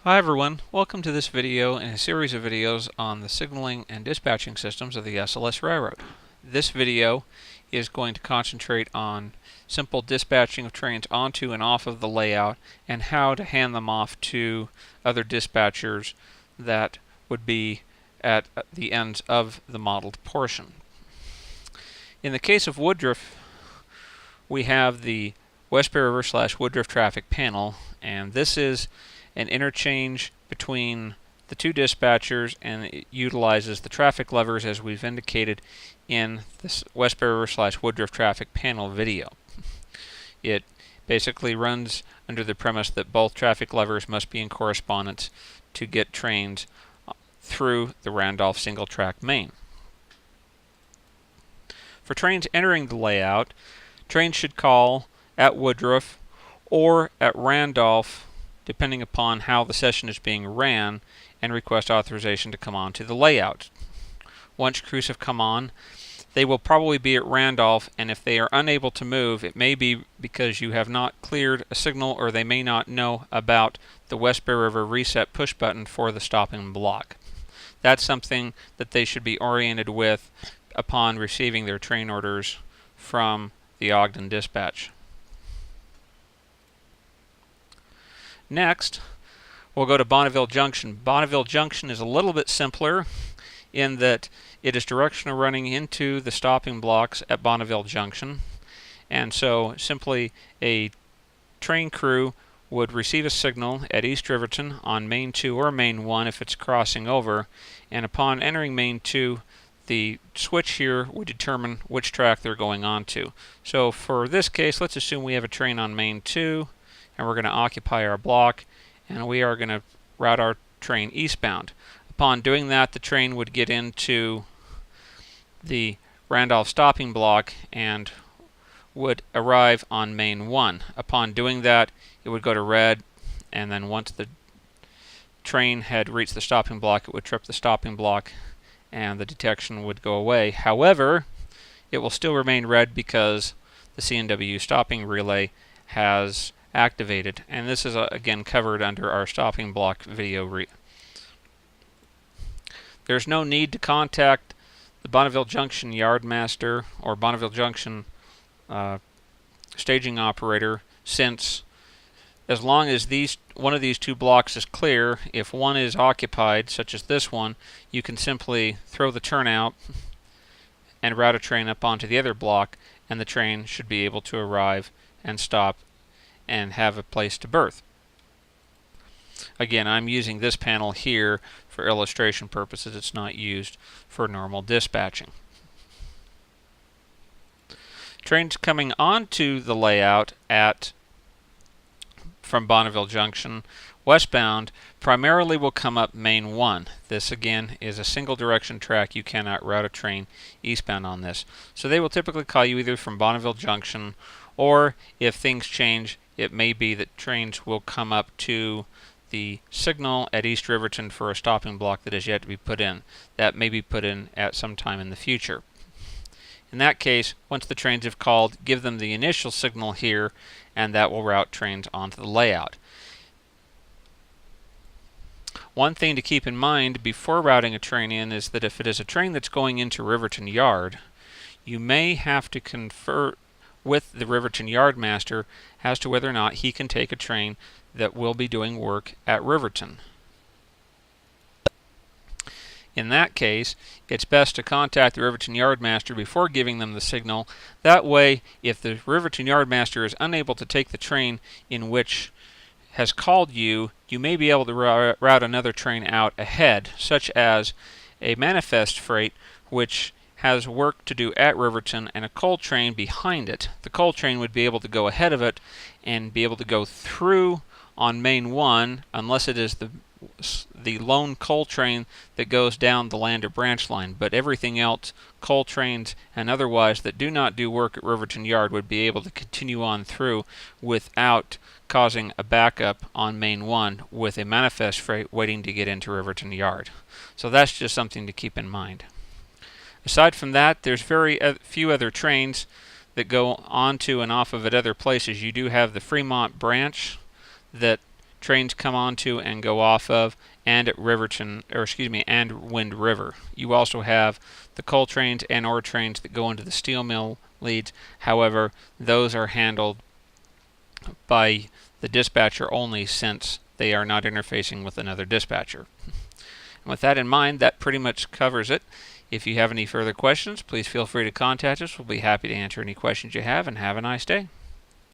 Hi everyone, welcome to this video in a series of videos on the signaling and dispatching systems of the SLS Railroad. This video is going to concentrate on simple dispatching of trains onto and off of the layout and how to hand them off to other dispatchers that would be at the ends of the modeled portion. In the case of Woodruff, we have the Westbury River / Woodruff traffic panel, and this is an interchange between the two dispatchers, and it utilizes the traffic levers as we've indicated in this Westbury River / Woodruff traffic panel video. It basically runs under the premise that both traffic levers must be in correspondence to get trains through the Randolph single track main. For trains entering the layout, trains should call at Woodruff or at Randolph, depending upon how the session is being ran, and request authorization to come on to the layout. Once crews have come on, they will probably be at Randolph, and if they are unable to move, it may be because you have not cleared a signal, or they may not know about the Westbury River reset push button for the stopping block. That's something that they should be oriented with upon receiving their train orders from the Ogden dispatch. Next, we'll go to Bonneville Junction. Bonneville Junction is a little bit simpler in that it is directional running into the stopping blocks at Bonneville Junction, and so simply a train crew would receive a signal at East Riverton on Main 2 or Main 1 if it's crossing over, and upon entering Main 2, the switch here would determine which track they're going on to. So for this case, let's assume we have a train on Main 2, and we're going to occupy our block, and we are going to route our train eastbound. Upon doing that, the train would get into the Randolph stopping block and would arrive on Main 1. Upon doing that, it would go to red, and then once the train had reached the stopping block, it would trip the stopping block and the detection would go away. However, it will still remain red because the C&W stopping relay has activated, and this is again covered under our stopping block video. There's no need to contact the Bonneville Junction yardmaster or Bonneville Junction staging operator, since as long as one of these two blocks is clear, if one is occupied, such as this one, you can simply throw the turnout and route a train up onto the other block, and the train should be able to arrive and stop and have a place to berth. Again, I'm using this panel here for illustration purposes. It's not used for normal dispatching. Trains coming onto the layout from Bonneville Junction westbound primarily will come up Main 1. This again is a single direction track. You cannot route a train eastbound on this. So they will typically call you either from Bonneville Junction, or if things change, it may be that trains will come up to the signal at East Riverton for a stopping block that is yet to be put in. That may be put in at some time in the future. In that case, once the trains have called, give them the initial signal here, and that will route trains onto the layout. One thing to keep in mind before routing a train in is that if it is a train that's going into Riverton Yard, you may have to confer with the Riverton Yardmaster as to whether or not he can take a train that will be doing work at Riverton. In that case, it's best to contact the Riverton Yardmaster before giving them the signal. That way, if the Riverton Yardmaster is unable to take the train in which has called you, you may be able to route another train out ahead, such as a manifest freight which has work to do at Riverton and a coal train behind it. The coal train would be able to go ahead of it and be able to go through on Main 1, unless it is the lone coal train that goes down the Lander branch line. But everything else, coal trains and otherwise that do not do work at Riverton Yard, would be able to continue on through without causing a backup on Main 1 with a manifest freight waiting to get into Riverton Yard. So that's just something to keep in mind. Aside from that, there's very few other trains that go onto and off of at other places. You do have the Fremont branch that trains come onto and go off of, and at Riverton, or excuse me, and Wind River. You also have the coal trains and ore trains that go into the steel mill leads. However, those are handled by the dispatcher only, since they are not interfacing with another dispatcher. And with that in mind, that pretty much covers it. If you have any further questions, please feel free to contact us. We'll be happy to answer any questions you have, and have a nice day.